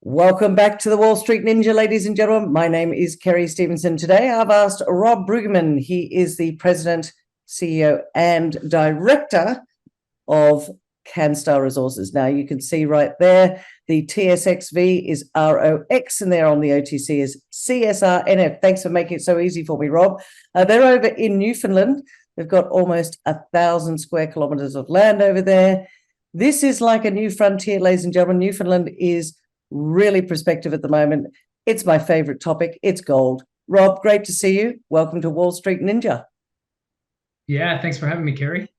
Welcome back to the Wall Street Ninja, ladies and gentlemen. My name is Kerry Stevenson. Today I've asked Rob Brueggemann. He is the president, CEO, and director of Canstar Resources. Now you can see right there, the TSXV is ROX and they're on the OTC is CSRNF. Thanks for making it so easy for me, Rob. They're over in Newfoundland. They've got almost 1,000 square kilometers of land over there. This is like a new frontier, ladies and gentlemen. Newfoundland is really prospective at the moment. It's my favorite topic. It's gold. Rob, great to see you. Welcome to Wall Street Ninja. Yeah, thanks for having me, Kerry.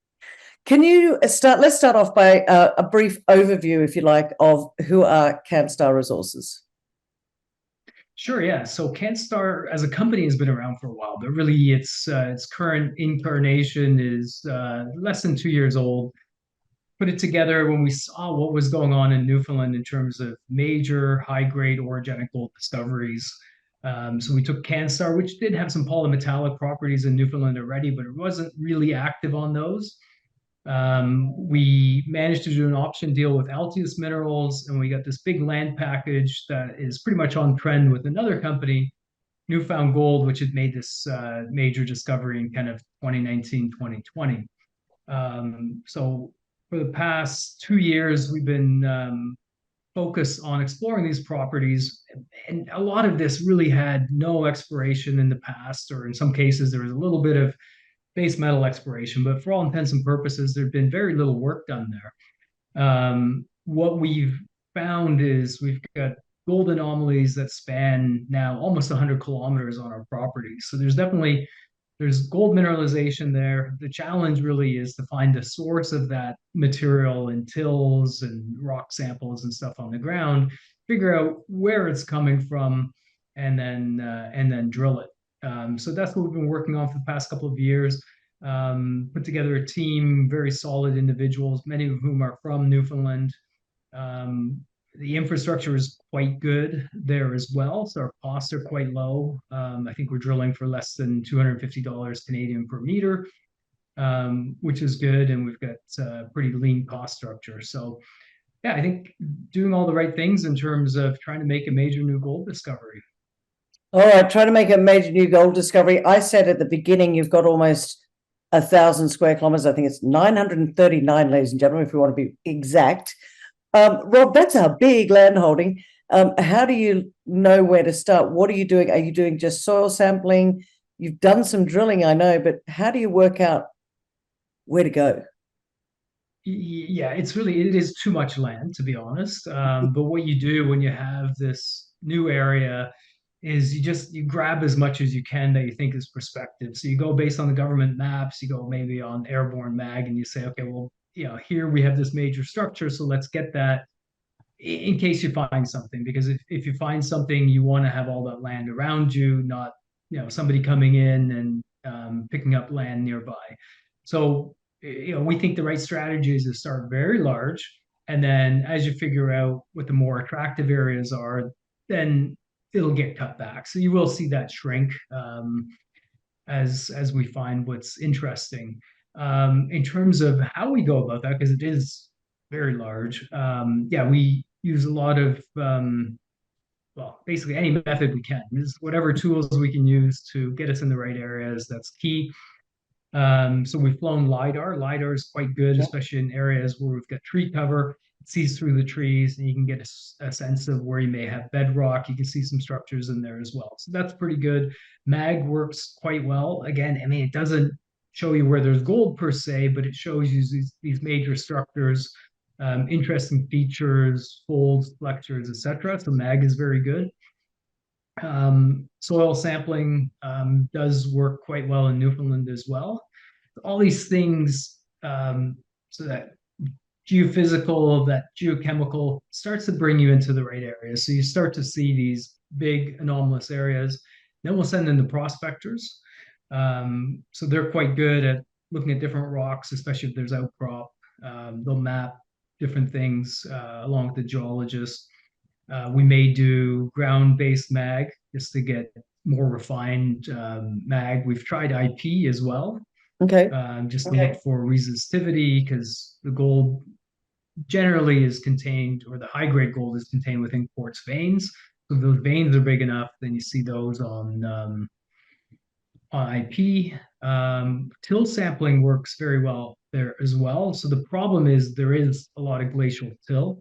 Can you start? Let's start off by a brief overview, if you like, of who are Canstar Resources. Sure, yeah. So Canstar as a company has been around for a while, but really its current incarnation is less than 2 years old. Put it together when we saw what was going on in Newfoundland in terms of major high-grade orogenic gold discoveries. So we took Canstar, which did have some polymetallic properties in Newfoundland already, but it wasn't really active on those. We managed to do an option deal with Altius Minerals, and we got this big land package that is pretty much on trend with another company, Newfound Gold, which had made this major discovery in kind of 2019, 2020. So for the past 2 years, we've been focused on exploring these properties. And a lot of this really had no exploration in the past, or in some cases, there was a little bit of base metal exploration, but for all intents and purposes, there's been very little work done there. What we've found is we've got gold anomalies that span now almost 100 kilometers on our property. So there's gold mineralization there. The challenge really is to find the source of that material in tills and rock samples and stuff on the ground, figure out where it's coming from, and then drill it. So that's what we've been working on for the past couple of years. Put together a team, very solid individuals, many of whom are from Newfoundland. The infrastructure is quite good there as well, so our costs are quite low. I think we're drilling for less than $250 Canadian per meter, which is good, and we've got a pretty lean cost structure. So, yeah, I think doing all the right things in terms of trying to make a major new gold discovery. All right, trying to make a major new gold discovery. I said at the beginning, you've got almost 1,000 square kilometers. I think it's 939, ladies and gentlemen, if we want to be exact. Rob, that's a big land holding. How do you know where to start? What are you doing? Are you doing just soil sampling? You've done some drilling, I know, but how do you work out where to go? Yeah, it is too much land, to be honest. But what you do when you have this new area is you grab as much as you can that you think is prospective. So you go based on the government maps, you go maybe on Airborne Mag, and you say, okay, well, here we have this major structure, so let's get that in case you find something. Because if you find something, you want to have all that land around you, not somebody coming in and picking up land nearby. So we think the right strategy is to start very large, and then as you figure out what the more attractive areas are, then it'll get cut back. So you will see that shrink as we find what's interesting. In terms of how we go about that, because it is very large, yeah, we use a lot of well, basically any method we can. Use whatever tools we can use to get us in the right areas. That's key. So we've flown LiDAR. LiDAR is quite good, especially in areas where we've got tree cover. It sees through the trees, and you can get a sense of where you may have bedrock. You can see some structures in there as well. So that's pretty good. Mag works quite well. Again, I mean, it doesn't show you where there's gold per se, but it shows you these major structures, interesting features, folds, flexures, etc. So mag is very good. Soil sampling does work quite well in Newfoundland as well. All these things, so that geophysical, that geochemical starts to bring you into the right areas. So you start to see these big anomalous areas. Then we'll send in the prospectors. So they're quite good at looking at different rocks, especially if there's outcrop. They'll map different things along with the geologist. We may do ground-based mag just to get more refined mag. We've tried IP as well, Okay. just to look for resistivity, because the gold generally is contained, or the high grade gold is contained within quartz veins. So if those veins are big enough, then you see those on IP. Till sampling works very well there as well. So the problem is there is a lot of glacial till.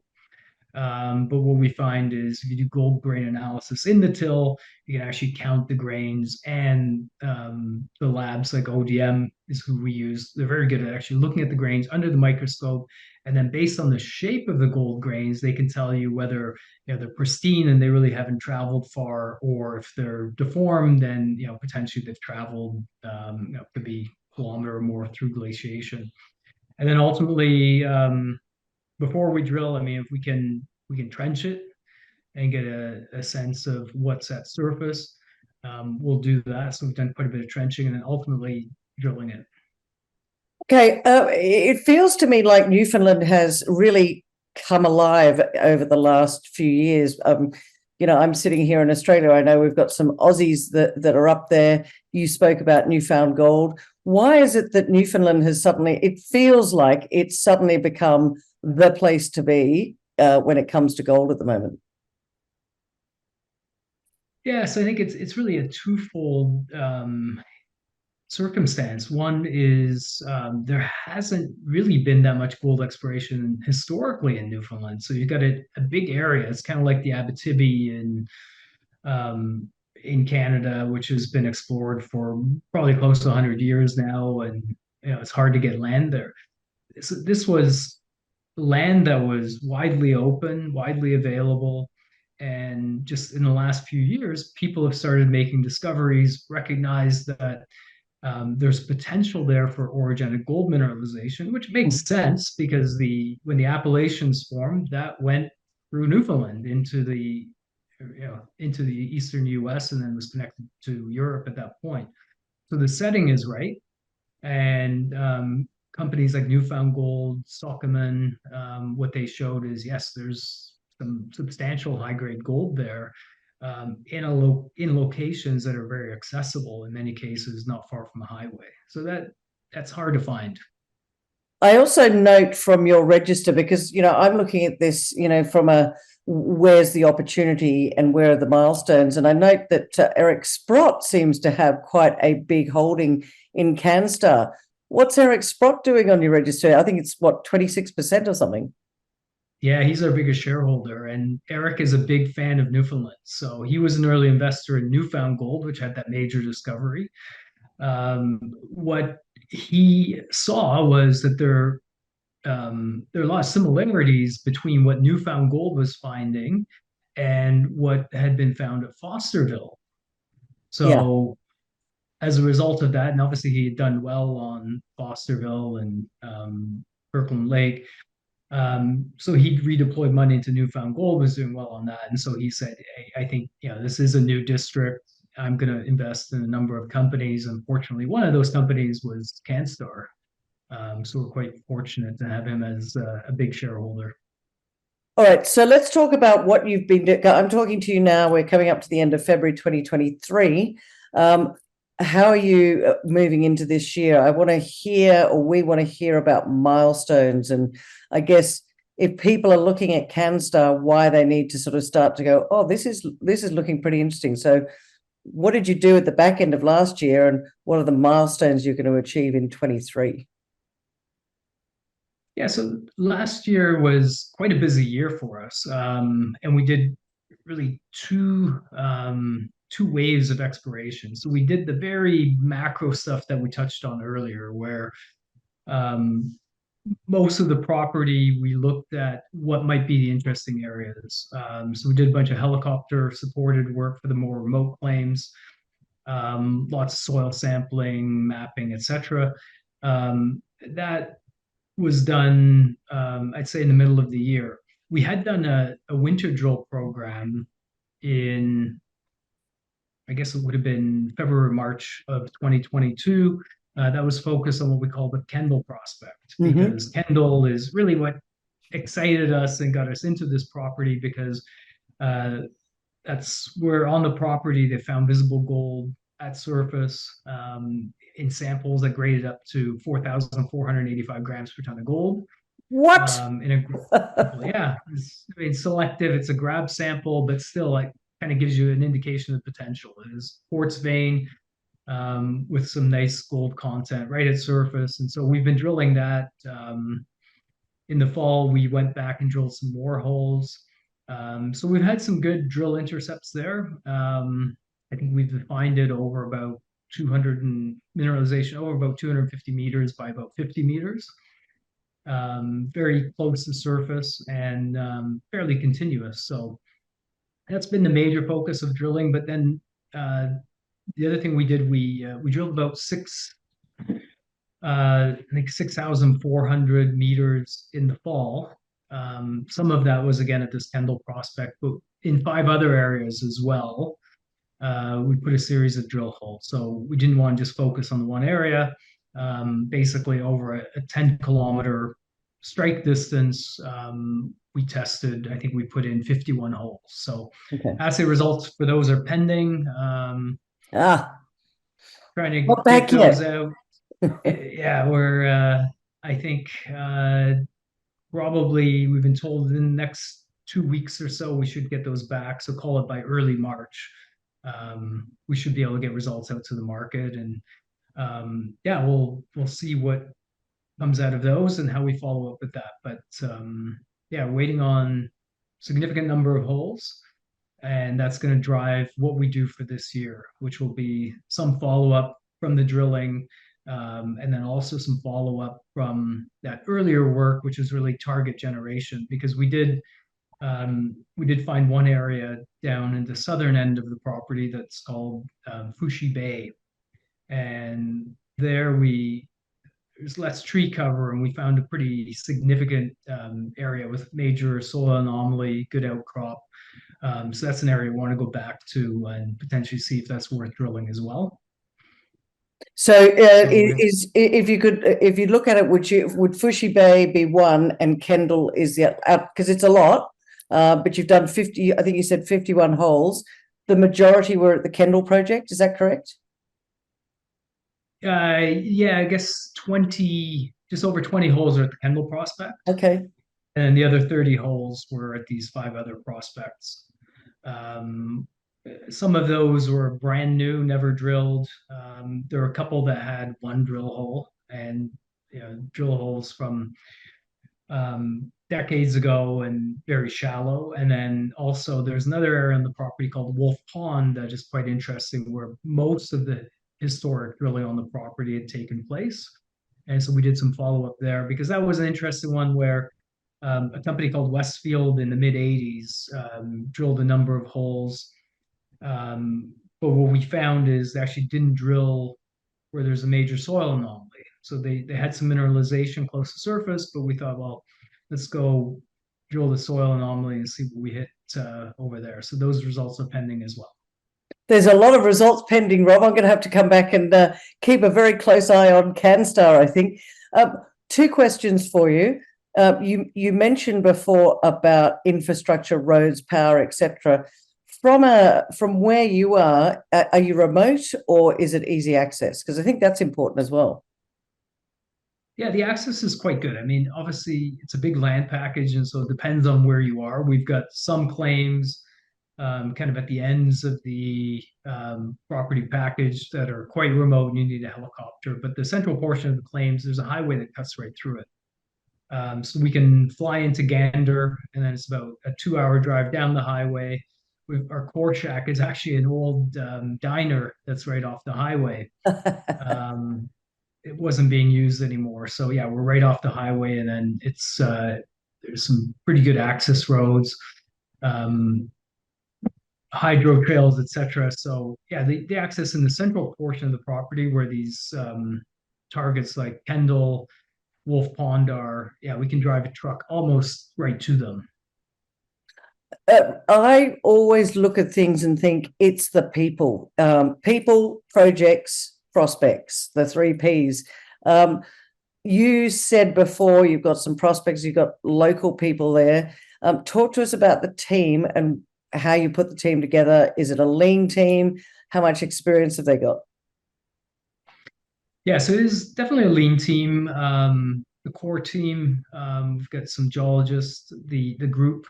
But what we find is if you do gold grain analysis in the till, you can actually count the grains. And the labs like ODM is who we use. They're very good at actually looking at the grains under the microscope. And then based on the shape of the gold grains, they can tell you whether they're pristine and they really haven't traveled far, or if they're deformed, then potentially they've traveled could be a kilometer or more through glaciation. And then ultimately, before we drill, I mean, if we can trench it and get a sense of what's at surface, we'll do that. So we've done quite a bit of trenching and then ultimately drilling it. Okay, it feels to me like Newfoundland has really come alive over the last few years. I'm sitting here in Australia. I know we've got some Aussies that are up there. You spoke about Newfound Gold. Why is it that Newfoundland has suddenly, it feels like it's suddenly become the place to be when it comes to gold at the moment? Yeah, so I think it's really a twofold circumstance. One is there hasn't really been that much gold exploration historically in Newfoundland. So you've got a big area. It's kind of like the Abitibi in Canada, which has been explored for probably close to 100 years now, and it's hard to get land there. So this was land that was widely open, widely available. And just in the last few years, people have started making discoveries, recognized that there's potential there for orogenic gold mineralization, which makes sense because when the Appalachians formed, that went through Newfoundland into the eastern U.S. and then was connected to Europe at that point. So the setting is right, and companies like Newfound Gold, Sokoman, what they showed is yes, there's some substantial high grade gold there in locations that are very accessible, in many cases not far from a highway. So that's hard to find. I also note from your register, because I'm looking at this from a where's the opportunity and where are the milestones, and I note that Eric Sprott seems to have quite a big holding in Canstar. What's Eric Sprott doing on your register? I think it's what, 26% or something. Yeah, he's our biggest shareholder, and Eric is a big fan of Newfoundland. So he was an early investor in Newfound Gold, which had that major discovery. What he saw was that there are a lot of similarities between what Newfound Gold was finding and what had been found at Fosterville. Yeah. So as a result of that, and obviously he had done well on Fosterville and Kirkland Lake, so he redeployed money into Newfound Gold, was doing well on that. And so he said, hey, I think this is a new district. I'm going to invest in a number of companies. Unfortunately, one of those companies was Canstar. So we're quite fortunate to have him as a big shareholder. All right, so let's talk about what you've been doing. I'm talking to you now. We're coming up to the end of February 2023. How are you moving into this year? I want to hear, or we want to hear about milestones. And I guess if people are looking at Canstar, why they need to sort of start to go, oh, this is looking pretty interesting. So what did you do at the back end of last year, and what are the milestones you're going to achieve in 23? Yeah, so last year was quite a busy year for us, and we did really two waves of exploration. So we did the very macro stuff that we touched on earlier, where um, most of the property we looked at what might be the interesting areas. So we did a bunch of helicopter supported work for the more remote claims, lots of soil sampling, mapping, etc. That was done, I'd say, in the middle of the year. We had done a winter drill program in, I guess it would have been February, March of 2022. That was focused on what we call the Kendall prospect, because Kendall is really what excited us and got us into this property, because uh, that's where on the property they found visible gold at surface in samples that graded up to 4,485 grams per ton of gold. What? in a yeah, I mean, selective. It's a grab sample, but still, like, kind of gives you an indication of potential. It is quartz vein with some nice gold content right at surface, and so we've been drilling that. In the fall, we went back and drilled some more holes. So we've had some good drill intercepts there. I think we've defined it over about 200 and mineralization over about 250 meters by about 50 meters. Very close to surface and fairly continuous. So that's been the major focus of drilling. But then the other thing we did, we drilled about I think 6,400 meters in the fall. Some of that was again at this Kendall prospect, but in 5 other areas as well. We put a series of drill holes. So we didn't want to just focus on the one area. Basically, over a 10-kilometer strike distance, we tested, I think we put in 51 holes. So Okay. assay results for those are pending. Trying to Not get back yet. those out. Yeah, I think probably we've been told in the next 2 weeks or so we should get those back. So call it by early March. We should be able to get results out to the market, and yeah, we'll see what comes out of those and how we follow up with that. But yeah, waiting on significant number of holes, and that's going to drive what we do for this year, which will be some follow up from the drilling, and then also some follow up from that earlier work, which is really target generation, because we did find one area down in the southern end of the property that's called Fushi Bay, and there's less tree cover, and we found a pretty significant area with major soil anomaly, good outcrop. So that's an area we want to go back to and potentially see if that's worth drilling as well. So, if you look at it, would Fushi Bay be one and Kendall is the because it's a lot, but you've done 50. I think you said 51 holes. The majority were at the Kendall project. Is that correct? Yeah, I guess 20, just over 20 holes are at the Kendall prospect. Okay. And the other 30 holes were at these 5 other prospects. Some of those were brand new, never drilled. There were a couple that had one drill hole, and drill holes from decades ago and very shallow. And then also there's another area on the property called Wolf Pond that is quite interesting, where most of the historic drilling on the property had taken place. And so we did some follow up there, because that was an interesting one where a company called Westfield in the mid 80s drilled a number of holes. But what we found is they actually didn't drill where there's a major soil anomaly. So they had some mineralization close to surface, but we thought, well, let's go drill the soil anomaly and see what we hit over there. So those results are pending as well. There's a lot of results pending, Rob. I'm going to have to come back and keep a very close eye on Canstar, I think. 2 questions for you. You mentioned before about infrastructure, roads, power, etc. From where you are you remote or is it easy access? Because I think that's important as well. Yeah, the access is quite good. I mean, obviously, it's a big land package, and so it depends on where you are. We've got some claims kind of at the ends of the property package that are quite remote and you need a helicopter. But the central portion of the claims, there's a highway that cuts right through it. So we can fly into Gander, and then it's about a 2-hour drive down the highway. Our core shack is actually an old diner that's right off the highway. It wasn't being used anymore. So yeah, we're right off the highway, and then it's there's some pretty good access roads, hydro trails, etc. So yeah, the access in the central portion of the property where these targets like Kendall, Wolf Pond are, yeah, we can drive a truck almost right to them. I always look at things and think it's the people, projects, prospects, the 3 Ps. You said before you've got some prospects, you've got local people there. Talk to us about the team and how you put the team together. Is it a lean team? How much experience have they got? Yeah, so it is definitely a lean team. the core team. We've got some geologists. The group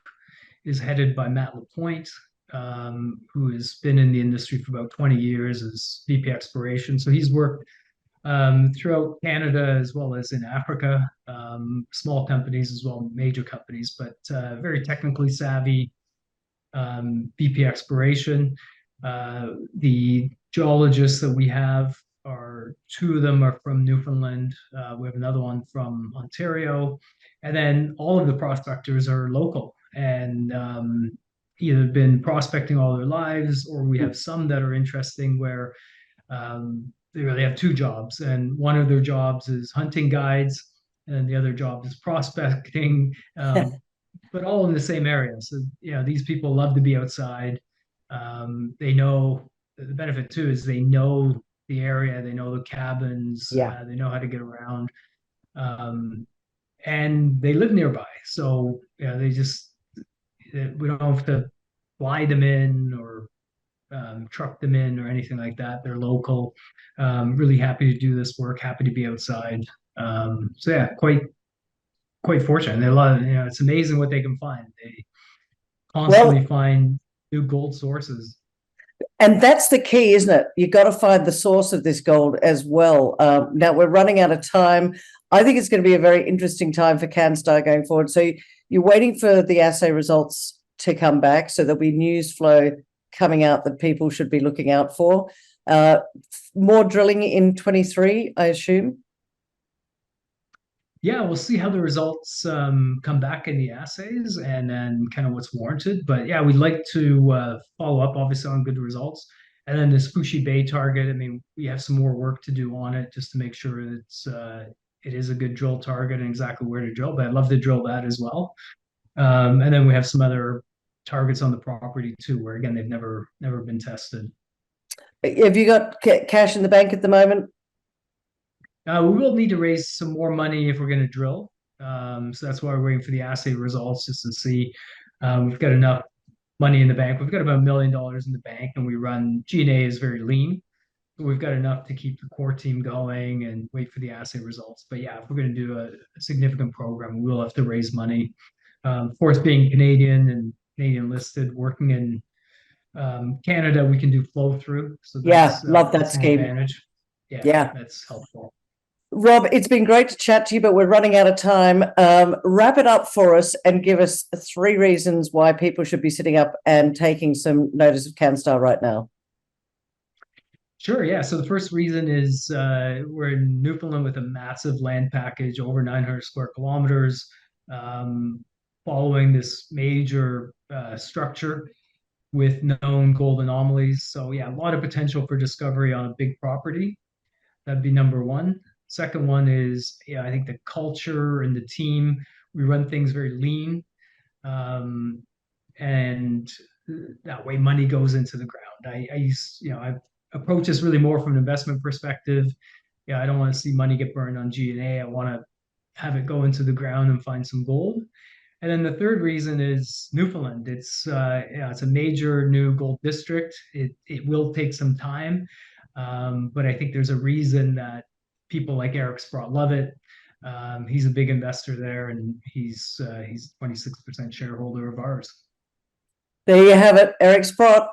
is headed by Matt Lapointe, who has been in the industry for about 20 years as VP Exploration. So he's worked throughout Canada as well as in Africa, small companies as well, major companies, but very technically savvy VP Exploration. The geologists that we have are two of them are from Newfoundland. We have another one from Ontario, and then all of the prospectors are local and either been prospecting all their lives, or we have some that are interesting where they really have two jobs, and one of their jobs is hunting guides, and the other job is prospecting, but all in the same area. So, these people love to be outside. They know the benefit too is they know the area, they know the cabins, Yeah. they know how to get around, and they live nearby. So, we don't have to fly them in or truck them in or anything like that. They're local. Really happy to do this work. Happy to be outside. So yeah, quite fortunate. They love, it's amazing what they can find. They constantly find new gold sources. And that's the key, isn't it? You've got to find the source of this gold as well. Now we're running out of time. I think it's going to be a very interesting time for Canstar going forward. So you're waiting for the assay results to come back. So there'll be news flow coming out that people should be looking out for. More drilling in 23, I assume. Yeah, we'll see how the results come back in the assays and then kind of what's warranted. But yeah, we'd like to follow up, obviously, on good results. And then this Fushi Bay target, I mean, we have some more work to do on it just to make sure it is a good drill target and exactly where to drill. But I'd love to drill that as well. And then we have some other targets on the property too, where again, they've never been tested. Have you got cash in the bank at the moment? We will need to raise some more money if we're going to drill. So that's why we're waiting for the assay results just to see. We've got enough money in the bank. We've got about $1 million in the bank, and we run G&A is very lean. So we've got enough to keep the core team going and wait for the assay results. But yeah, if we're going to do a significant program, we will have to raise money. Of course, being Canadian and Canadian listed, working in Canada, we can do flow through. So that's, love that scheme. Advantage. Yeah, that's helpful. Rob, it's been great to chat to you, but we're running out of time. Wrap it up for us and give us 3 reasons why people should be sitting up and taking some notice of Canstar right now. Sure, yeah. So the first reason is we're in Newfoundland with a massive land package, over 900 square kilometers, following this major structure with known gold anomalies. So yeah, a lot of potential for discovery on a big property. That'd be number one. Second one is, I think the culture and the team, we run things very lean. And that way money goes into the ground. I approach this really more from an investment perspective. I don't want to see money get burned on G&A. I want to have it go into the ground and find some gold. And then the third reason is Newfoundland. It's a major new gold district. It will take some time, but I think there's a reason that people like Eric Sprott love it. He's a big investor there, and he's 26% shareholder of ours. There you have it, Eric Sprott.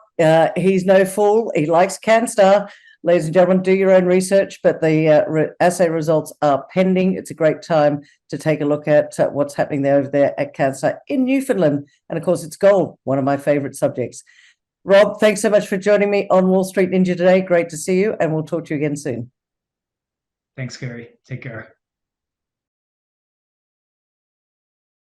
He's no fool. He likes Canstar. Ladies and gentlemen, do your own research, but the assay results are pending. It's a great time to take a look at what's happening there over there at Canstar in Newfoundland. And of course, it's gold, one of my favorite subjects. Rob, thanks so much for joining me on Wall Street Ninja today. Great to see you, and we'll talk to you again soon. Thanks, Gary. Take care.